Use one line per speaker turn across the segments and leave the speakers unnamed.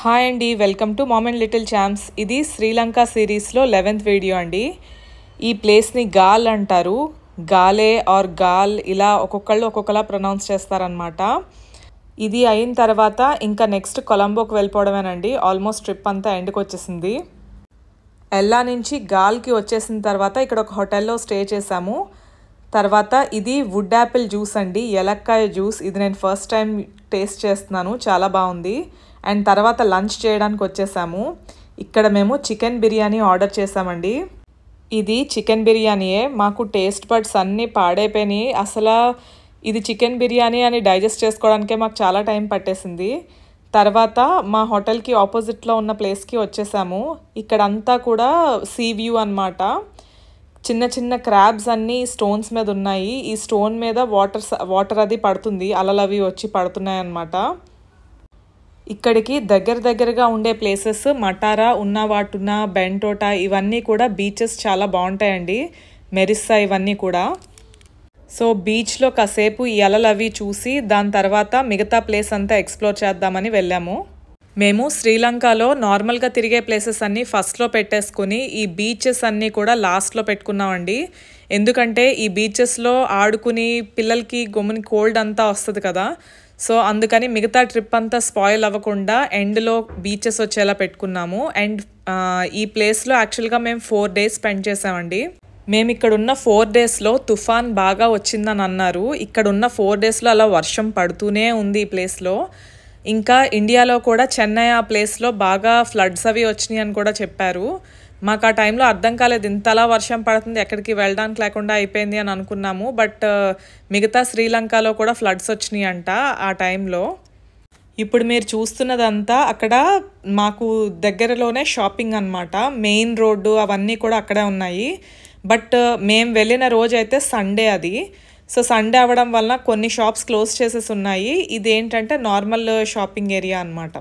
Hi అండి, welcome to mom and little champs. ఇది శ్రీలంక సిరీస్లో 11th వీడియో అండి. ఈ ప్లేస్ని గాల్ అంటారు. గాలే ఆర్ గాల్ ఇలా ఒక్కొక్కళ్ళు ఒక్కొక్కలా ప్రొనౌన్స్ చేస్తారనమాట. ఇది అయిన తర్వాత ఇంకా నెక్స్ట్ కొలంబోకి వెళ్ళిపోవడమేనండి. ఆల్మోస్ట్ ట్రిప్ అంతా ఎండ్కి వచ్చేసింది. ఎల్లా నుంచి గాల్కి వచ్చేసిన తర్వాత ఇక్కడ ఒక హోటల్లో స్టే చేసాము. తర్వాత ఇది వుడ్ యాపిల్ జ్యూస్ అండి, ఏలక్కాయ జ్యూస్. ఇది నేను ఫస్ట్ టైం టేస్ట్ చేస్తున్నాను, చాలా బాగుంది. అండ్ తర్వాత లంచ్ చేయడానికి వచ్చేసాము. ఇక్కడ మేము చికెన్ బిర్యానీ ఆర్డర్ చేసామండి. ఇది చికెన్ బిర్యానీయే. మాకు టేస్ట్ బడ్స్ అన్నీ పాడైపోయినాయి. అసలు ఇది చికెన్ బిర్యానీ అని డైజెస్ట్ చేసుకోవడానికే మాకు చాలా టైం పట్టేసింది. తర్వాత మా హోటల్కి ఆపోజిట్లో ఉన్న ప్లేస్కి వచ్చేసాము. ఇక్కడంతా కూడా సీ వ్యూ అనమాట. చిన్న చిన్న క్రాబ్స్ అన్నీ స్టోన్స్ మీద ఉన్నాయి. ఈ స్టోన్ మీద వాటర్ అది పడుతుంది, అలలు అవి వచ్చి పడుతున్నాయి అన్నమాట. ఇక్కడికి దగ్గరగా ఉండే ప్లేసెస్ మటారా, ఉన్నవాటున, బెంటోట ఇవన్నీ కూడా బీచెస్ చాలా బాగుంటాయండి. మెరిస్సా ఇవన్నీ కూడా. సో బీచ్లో కాసేపు ఈ అలలు అవి చూసి దాని తర్వాత మిగతా ప్లేస్ అంతా ఎక్స్ప్లోర్ చేద్దామని వెళ్ళాము. మేము శ్రీలంకలో నార్మల్గా తిరిగే ప్లేసెస్ అన్నీ ఫస్ట్లో పెట్టేసుకుని ఈ బీచెస్ అన్నీ కూడా లాస్ట్లో పెట్టుకున్నామండి. ఎందుకంటే ఈ బీచెస్లో ఆడుకుని పిల్లలకి గమ్ముని కోల్డ్ అంతా వస్తుంది కదా. సో అందుకని మిగతా ట్రిప్ అంతా స్పాయిల్ అవ్వకుండా ఎండ్లో బీచెస్ వచ్చేలా పెట్టుకున్నాము. అండ్ ఈ ప్లేస్లో యాక్చువల్గా మేము 4 days స్పెండ్ చేసామండి. మేము ఇక్కడ ఉన్న 4 daysలో తుఫాన్ బాగా వచ్చిందని అన్నారు. ఇక్కడ ఉన్న 4 daysలో అలా వర్షం పడుతూనే ఉంది ఈ ప్లేస్లో. ఇంకా ఇండియాలో కూడా చెన్నై ఆ ప్లేస్లో బాగా ఫ్లడ్స్ అవి వచ్చినాయి అని కూడా చెప్పారు. మాకు ఆ టైంలో అర్థం కాలేదు, ఇంతలా వర్షం పడుతుంది, ఎక్కడికి వెళ్ళడానికి లేకుండా అయిపోయింది అని అనుకున్నాము. బట్ మిగతా శ్రీలంకలో కూడా ఫ్లడ్స్ వచ్చినాయి అంట ఆ టైంలో. ఇప్పుడు మీరు చూస్తున్నదంతా అక్కడ మాకు దగ్గరలోనే షాపింగ్ అనమాట. మెయిన్ రోడ్డు అవన్నీ కూడా అక్కడే ఉన్నాయి. బట్ మేము వెళ్ళిన రోజు అయితే సండే అది. సో సండే అవ్వడం వల్ల కొన్ని షాప్స్ క్లోజ్ చేసేసి ఉన్నాయి. ఇదేంటంటే నార్మల్ షాపింగ్ ఏరియా అనమాట.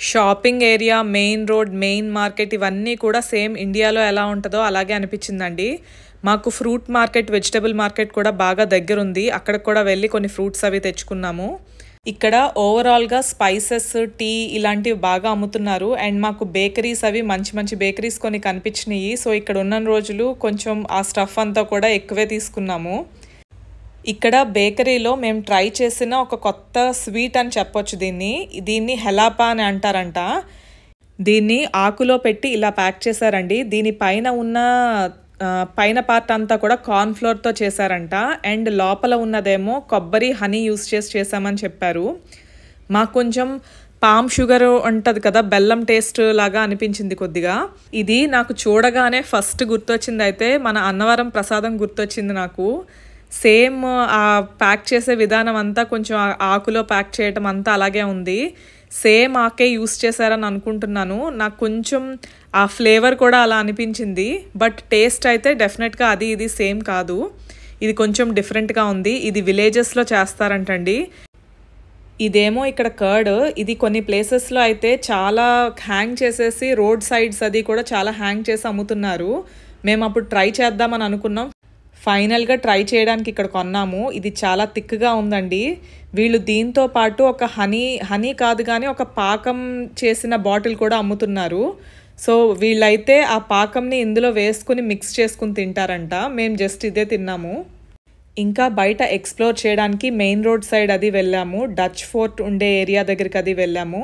Shopping area, main road, main market ఇవన్నీ కూడా సేమ్ ఇండియాలో ఎలా ఉంటుందో అలాగే అనిపించిందండి. మాకు ఫ్రూట్ మార్కెట్, వెజిటబుల్ మార్కెట్ కూడా బాగా దగ్గర ఉంది. అక్కడికి కూడా వెళ్ళి కొన్ని ఫ్రూట్స్ అవి తెచ్చుకున్నాము. ఇక్కడ ఓవరాల్గా స్పైసెస్, టీ ఇలాంటివి బాగా అమ్ముతున్నారు. అండ్ మాకు బేకరీస్ అవి మంచి బేకరీస్ కొన్ని కనిపించినాయి. సో ఇక్కడ ఉన్న రోజులు కొంచెం ఆ స్టఫ్ అంతా కూడా ఎక్కువే తీసుకున్నాము. ఇక్కడ బేకరీలో మేము ట్రై చేసిన ఒక కొత్త స్వీట్ అని చెప్పొచ్చు దీన్ని హెలాపా అని అంటారంట. దీన్ని ఆకులో పెట్టి ఇలా ప్యాక్ చేశారండి. దీని పైన పార్ట్ అంతా కూడా కార్న్ ఫ్లోర్తో చేశారంట. అండ్ లోపల ఉన్నదేమో కొబ్బరి, హనీ యూస్ చేసామని చెప్పారు. మాకు కొంచెం పామ్ షుగర్ ఉంటుంది కదా, బెల్లం టేస్ట్ లాగా అనిపించింది కొద్దిగా. ఇది నాకు చూడగానే ఫస్ట్ గుర్తొచ్చింది అయితే మన అన్నవరం ప్రసాదం గుర్తొచ్చింది నాకు. సేమ్ ఆ ప్యాక్ చేసే విధానం అంతా కొంచెం ఆకులో ప్యాక్ చేయటం అంతా అలాగే ఉంది. సేమ్ ఆకే యూస్ చేశారని అనుకుంటున్నాను. నాకు కొంచెం ఆ ఫ్లేవర్ కూడా అలా అనిపించింది. బట్ టేస్ట్ అయితే డెఫినెట్గా అది ఇది సేమ్ కాదు. ఇది కొంచెం డిఫరెంట్గా ఉంది. ఇది విలేజెస్లో చేస్తారంటండి. ఇదేమో ఇక్కడ కర్డ్. ఇది కొన్ని ప్లేసెస్లో అయితే చాలా హ్యాంగ్ చేసేసి రోడ్ సైడ్స్ అది కూడా చాలా హ్యాంగ్ చేసి అమ్ముతున్నారు. మేము అప్పుడు ట్రై చేద్దామని అనుకున్నాం. ఫైనల్గా ట్రై చేయడానికి ఇక్కడ కొన్నాము. ఇది చాలా థిక్గా ఉందండి. వీళ్ళు దీంతో పాటు ఒక హనీ కాదు కానీ ఒక పాకం చేసిన బాటిల్ కూడా అమ్ముతున్నారు. సో వీళ్ళైతే ఆ పాకంని ఇందులో వేసుకుని మిక్స్ చేసుకుని తింటారంట. మేము జస్ట్ ఇదే తిన్నాము. ఇంకా బయట ఎక్స్ప్లోర్ చేయడానికి మెయిన్ రోడ్ సైడ్ అది వెళ్ళాము. డచ్ ఫోర్ట్ ఉండే ఏరియా దగ్గరికి అది వెళ్ళాము.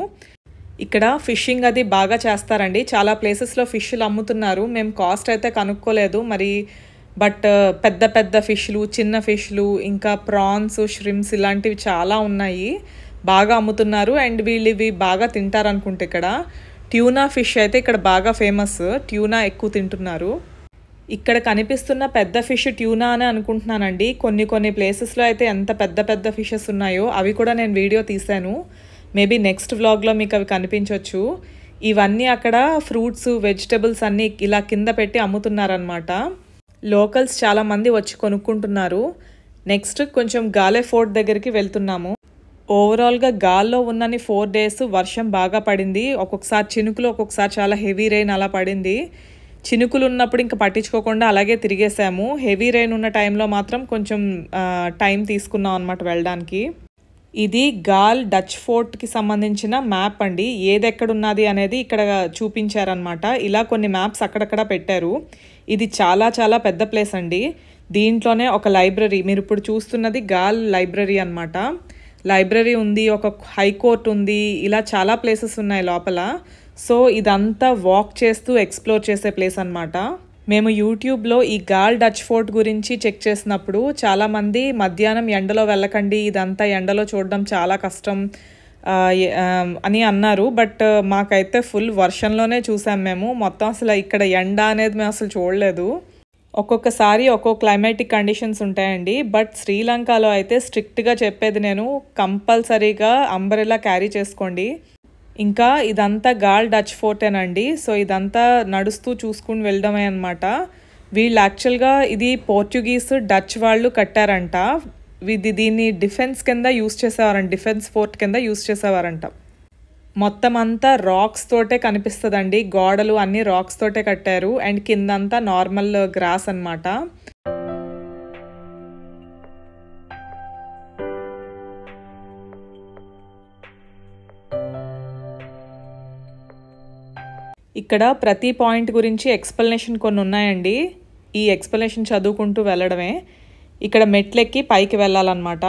ఇక్కడ ఫిషింగ్ అది బాగా చేస్తారండి. చాలా ప్లేసెస్లో ఫిష్లు అమ్ముతున్నారు. మేము కాస్ట్ అయితే కనుక్కోలేదు మరి. బట్ పెద్ద ఫిష్లు, చిన్న ఫిష్లు, ఇంకా ప్రాన్స్, ష్రిమ్స్ ఇలాంటివి చాలా ఉన్నాయి, బాగా అమ్ముతున్నారు. అండ్ వీళ్ళు ఇవి బాగా తింటారనుకుంటే ఇక్కడ ట్యూనా ఫిష్ అయితే ఇక్కడ బాగా ఫేమస్. ట్యూనా ఎక్కువ తింటున్నారు. ఇక్కడ కనిపిస్తున్న పెద్ద ఫిష్ ట్యూనా అని అనుకుంటున్నానండి. కొన్ని ప్లేసెస్లో అయితే ఎంత పెద్ద ఫిషెస్ ఉన్నాయో అవి కూడా నేను వీడియో తీశాను. మేబీ నెక్స్ట్ వ్లాగ్లో మీకు అవి కనిపించవచ్చు. ఇవన్నీ అక్కడ ఫ్రూట్స్, వెజిటబుల్స్ అన్నీ ఇలా కింద పెట్టి అమ్ముతున్నారనమాట. లోకల్స్ చాలామంది వచ్చి కొనుక్కుంటున్నారు. నెక్స్ట్ కొంచెం గాలే ఫోర్ట్ దగ్గరికి వెళ్తున్నాము. ఓవరాల్గా గాల్లో ఉన్నని 4 days వర్షం బాగా పడింది. ఒక్కొక్కసారి చినుకులు, ఒక్కొక్కసారి చాలా హెవీ రెయిన్ అలా పడింది. చినుకులు ఉన్నప్పుడు ఇంకా పట్టించుకోకుండా అలాగే తిరిగేసాము. హెవీ రెయిన్ ఉన్న టైంలో మాత్రం కొంచెం టైం తీసుకున్నాం అనమాట వెళ్ళడానికి. ఇది గాల్ డచ్ ఫోర్ట్కి సంబంధించిన మ్యాప్ అండి. ఏది ఎక్కడున్నది అనేది ఇక్కడ చూపించారనమాట. ఇలా కొన్ని మ్యాప్స్ అక్కడక్కడ పెట్టారు. ఇది చాలా చాలా పెద్ద ప్లేస్ అండి. దీంట్లోనే ఒక లైబ్రరీ, మీరు ఇప్పుడు చూస్తున్నది గాల్ లైబ్రరీ అనమాట. లైబ్రరీ ఉంది, ఒక హైకోర్ట్ ఉంది, ఇలా చాలా ప్లేసెస్ ఉన్నాయి లోపల. సో ఇదంతా వాక్ చేస్తూ ఎక్స్ప్లోర్ చేసే ప్లేస్ అనమాట. మేము యూట్యూబ్లో ఈ గాల్ డచ్ ఫోర్ట్ గురించి చెక్ చేసినప్పుడు చాలామంది మధ్యాహ్నం ఎండలో వెళ్ళకండి, ఇదంతా ఎండలో చూడడం చాలా కష్టం అని అన్నారు. బట్ మాకైతే ఫుల్ వర్షంలోనే చూసాం మేము. మొత్తం అసలు ఇక్కడ ఎండ అనేది మేము అసలు చూడలేదు. ఒక్కొక్కసారి ఒక్కొక్క క్లైమాటిక్ కండిషన్స్ ఉంటాయండి. బట్ శ్రీలంకలో అయితే స్ట్రిక్ట్గా చెప్పేది నేను, కంపల్సరీగా అంబ్రెల్లా క్యారీ చేసుకోండి. ఇంకా ఇదంతా గాల్ డచ్ ఫోర్టేనండి. సో ఇదంతా నడుస్తూ చూసుకుని వెళ్ళడమే అనమాట. వీళ్ళు యాక్చువల్గా ఇది పోర్చుగీస్ డచ్ వాళ్ళు కట్టారంట. దీన్ని డిఫెన్స్ కింద యూస్ చేసేవారంట, డిఫెన్స్ ఫోర్ట్ కింద యూస్ చేసేవారంట. మొత్తం అంతా రాక్స్ తోటే కనిపిస్తుందండి, గోడలు అన్ని రాక్స్ తోటే కట్టారు. అండ్ కిందంతా నార్మల్ గ్రాస్ అనమాట. ఇక్కడ ప్రతి పాయింట్ గురించి ఎక్స్ప్లెనేషన్ కొన్ని ఉన్నాయండి. ఈ ఎక్స్ప్లెనేషన్ చదువుకుంటూ వెళ్ళడమే. ఇక్కడ మెట్లెక్కి పైకి వెళ్ళాలన్నమాట.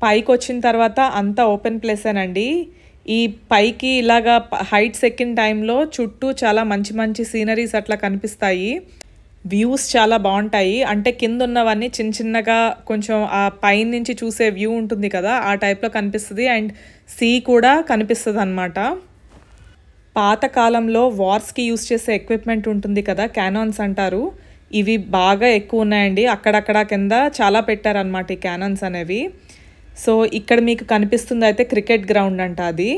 పైకి వచ్చిన తర్వాత అంతా ఓపెన్ ప్లేసేనండి. ఈ పైకి ఇలాగా హైట్స్ ఎక్కిన టైంలో చుట్టూ చాలా మంచి మంచి సీనరీస్ అట్లా కనిపిస్తాయి. వ్యూస్ చాలా బాగుంటాయి. అంటే కింద ఉన్నవన్నీ చిన్న చిన్నగా కొంచెం ఆ పైన నుంచి చూసే వ్యూ ఉంటుంది కదా, ఆ టైప్లో కనిపిస్తుంది. అండ్ సీ కూడా కనిపిస్తుంది అనమాట. పాతకాలంలో వార్స్కి యూస్ చేసే ఎక్విప్మెంట్ ఉంటుంది కదా, క్యానాన్స్ అంటారు. ఇవి బాగా ఎక్కువ ఉన్నాయండి. అక్కడక్కడ కింద చాలా పెట్టారనమాట ఈ క్యానాన్స్ అనేవి. సో ఇక్కడ మీకు కనిపిస్తుంది అయితే క్రికెట్ గ్రౌండ్ అంట అది.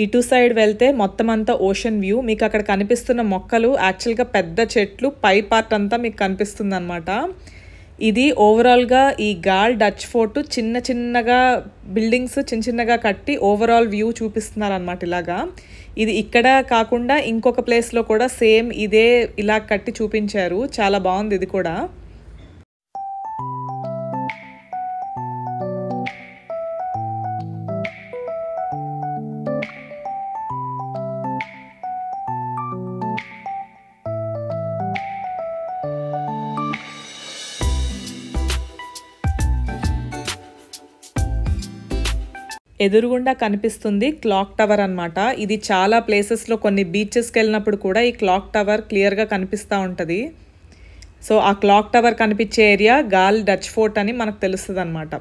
ఇటు సైడ్ వెళ్తే మొత్తం అంతా ఓషన్ వ్యూ. మీకు అక్కడ కనిపిస్తున్న మొక్కలు యాక్చువల్గా పెద్ద చెట్లు, పై పార్ట్ అంతా మీకు కనిపిస్తుంది అనమాట. ఇది ఓవరాల్గా ఈ గాల్ డచ్ ఫోర్ట్ చిన్న చిన్నగా బిల్డింగ్స్ చిన్న చిన్నగా కట్టి ఓవరాల్ వ్యూ చూపిస్తున్నారు అనమాట. ఇలాగా ఇది ఇక్కడ కాకుండా ఇంకొక ప్లేస్లో కూడా సేమ్ ఇదే ఇలా కట్టి చూపించారు. చాలా బాగుంది ఇది కూడా. ఎదురుగుండా కనిపిస్తుంది క్లాక్ టవర్ అనమాట. ఇది చాలా ప్లేసెస్లో కొన్ని బీచెస్కి వెళ్ళినప్పుడు కూడా ఈ క్లాక్ టవర్ క్లియర్గా కనిపిస్తూ ఉంటుంది. సో ఆ క్లాక్ టవర్ కనిపించే ఏరియా గాల్ డచ్ ఫోర్ట్ అని మనకు తెలుస్తుంది అనమాట.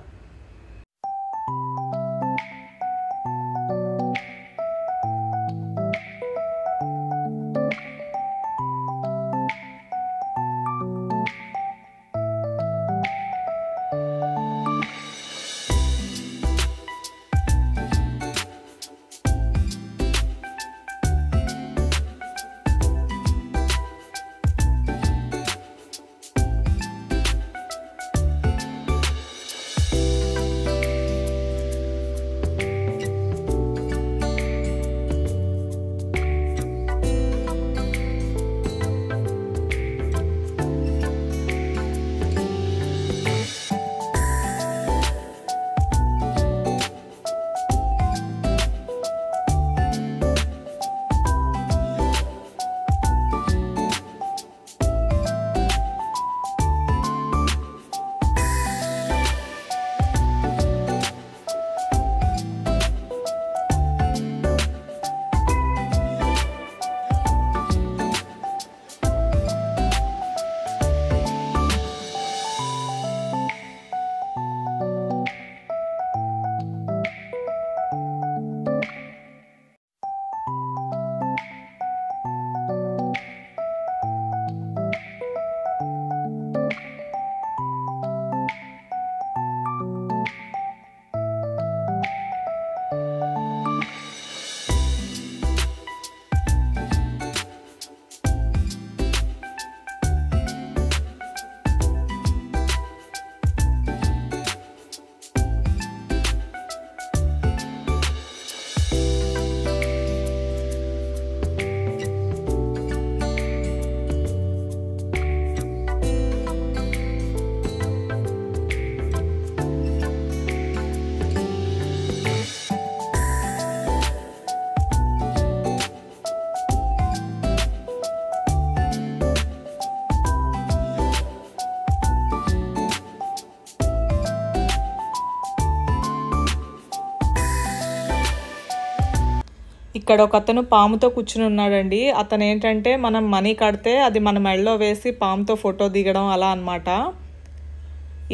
ఇక్కడ ఒకతను పాముతో కూర్చుని ఉన్నాడండి. అతను ఏంటంటే మనం మనీ కడితే అది మన మెడలో వేసి పాముతో ఫోటో దిగడం అలా అన్నమాట.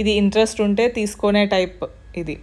ఇది ఇంట్రెస్ట్ ఉంటే తీసుకునే టైప్ ఇది.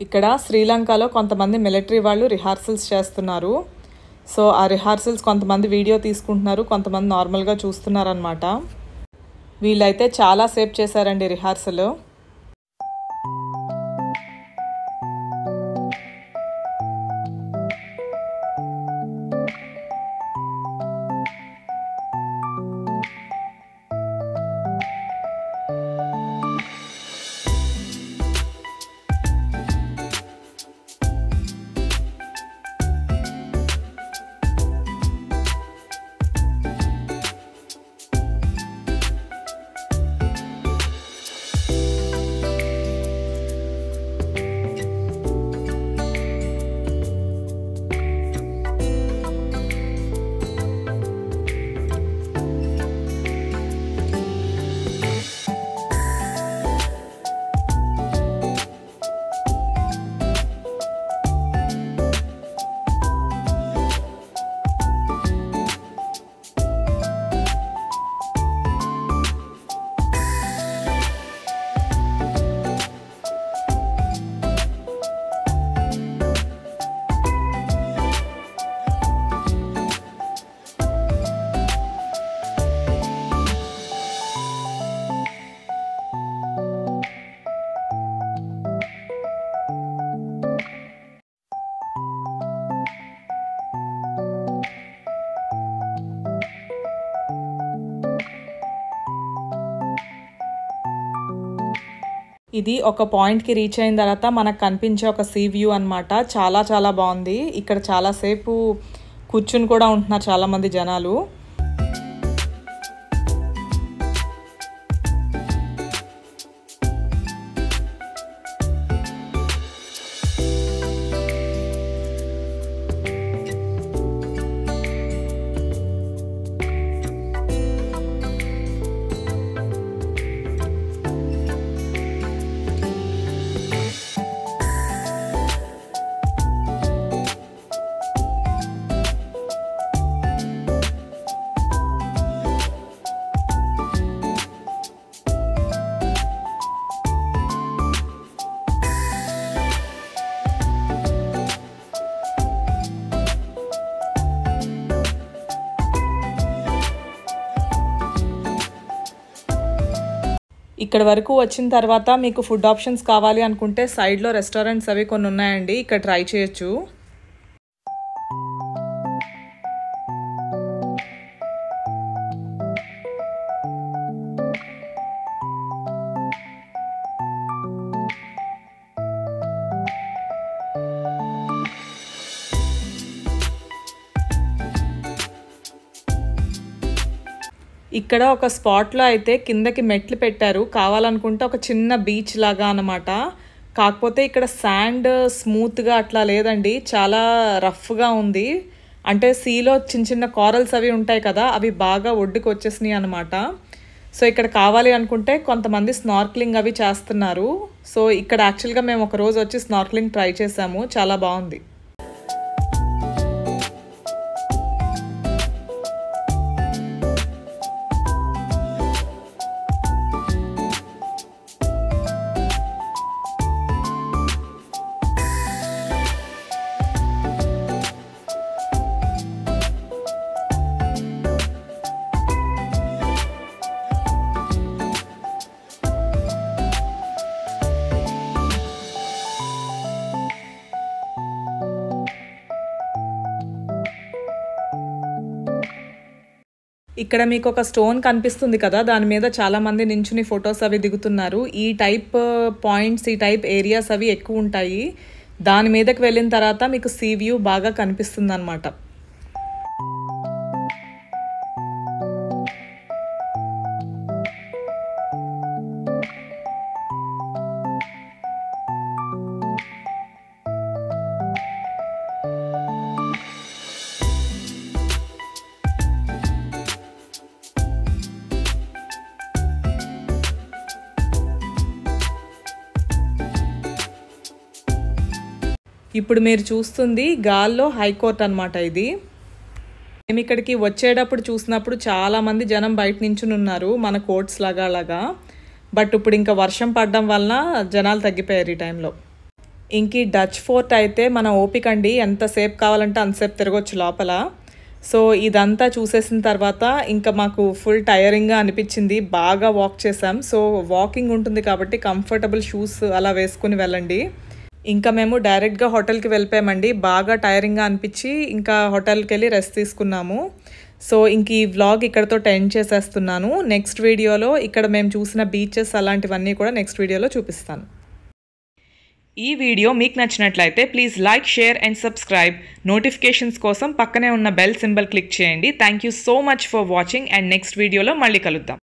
ఇక్కడ శ్రీలంకలో కొంతమంది మిలిటరీ వాళ్ళు రిహార్సల్స్ చేస్తున్నారు. సో ఆ రిహార్సల్స్ కొంతమంది వీడియో తీసుకుంటున్నారు, కొంతమంది నార్మల్గా చూస్తున్నారు అన్నమాట. వీళ్ళైతే చాలా సేపు చేశారండి రిహార్సల్. ఇది ఒక పాయింట్కి రీచ్ అయిన తర్వాత మనకు కనిపించే ఒక సీ వ్యూ అనమాట. చాలా చాలా బాగుంది. ఇక్కడ చాలాసేపు కూర్చుని కూడా ఉంటున్నారు చాలామంది జనాలు. ఇక్కడ వరకు వచ్చిన తర్వాత మీకు ఫుడ్ ఆప్షన్స్ కావాలి అనుకుంటే సైడ్లో రెస్టారెంట్స్ అవి కొన్ని ఉన్నాయండి, ఇక్కడ ట్రై చేయొచ్చు. ఇక్కడ ఒక స్పాట్లో అయితే కిందకి మెట్లు పెట్టారు, కావాలనుకుంటే ఒక చిన్న బీచ్ లాగా అన్నమాట. కాకపోతే ఇక్కడ శాండ్ స్మూత్గా అట్లా లేదండి, చాలా రఫ్గా ఉంది. అంటే సీలో చిన్న చిన్న కారల్స్ అవి ఉంటాయి కదా, అవి బాగా ఒడ్డుకు వచ్చేసినాయి అనమాట. సో ఇక్కడ కావాలి అనుకుంటే కొంతమంది స్నార్క్లింగ్ అవి చేస్తున్నారు. సో ఇక్కడ యాక్చువల్గా మేము ఒక రోజు వచ్చి స్నార్క్లింగ్ ట్రై చేసాము, చాలా బాగుంది. ఇక్కడ మీకు ఒక స్టోన్ కనిపిస్తుంది కదా, దాని మీద చాలా మంది నించుని ఫొటోస్ అవి దిగుతున్నారు. ఈ టైప్ పాయింట్స్, ఈ టైప్ ఏరియాస్ అవి ఎక్కువ ఉంటాయి. దాని మీదకి వెళ్ళిన తర్వాత మీకు సీ వ్యూ బాగా కనిపిస్తుంది అన్నమాట. ఇప్పుడు మీరు చూస్తుంది గాల్లో హైకోర్ట్ అనమాట. ఇది మేము ఇక్కడికి వచ్చేటప్పుడు చూసినప్పుడు చాలామంది జనం బయట నించుని ఉన్నారు, మన కోర్ట్స్ లాగా అలాగా. బట్ ఇప్పుడు ఇంకా వర్షం పడడం వలన జనాలు తగ్గిపోయారు ఈ టైంలో. ఇంక డచ్ ఫోర్ట్ అయితే మన ఓపిక అండి, ఎంతసేపు కావాలంటే అంతసేపు తిరగొచ్చు లోపల. సో ఇదంతా చూసేసిన తర్వాత ఇంకా మాకు ఫుల్ టైరింగ్గా అనిపించింది, బాగా వాక్ చేసాం. సో వాకింగ్ ఉంటుంది కాబట్టి కంఫర్టబుల్ షూస్ అలా వేసుకుని వెళ్ళండి. ఇంకా మేము డైరెక్ట్గా హోటల్కి వెళ్ళిపోయామండి, బాగా టైరింగ్గా అనిపించి ఇంకా హోటల్కి వెళ్ళి రెస్ట్ తీసుకున్నాము. సో ఇంక ఈ వ్లాగ్ ఇక్కడతో ఎండ్ చేసేస్తున్నాను. నెక్స్ట్ వీడియోలో ఇక్కడ మేము చూసిన బీచెస్ అలాంటివన్నీ కూడా నెక్స్ట్ వీడియోలో చూపిస్తాను. ఈ వీడియో మీకు నచ్చినట్లయితే please like, share and subscribe. Notifications కోసం పక్కనే ఉన్న బెల్ సింబల్ క్లిక్ చేయండి. Thank you so much for watching and next వీడియోలో మళ్ళీ కలుద్దాం.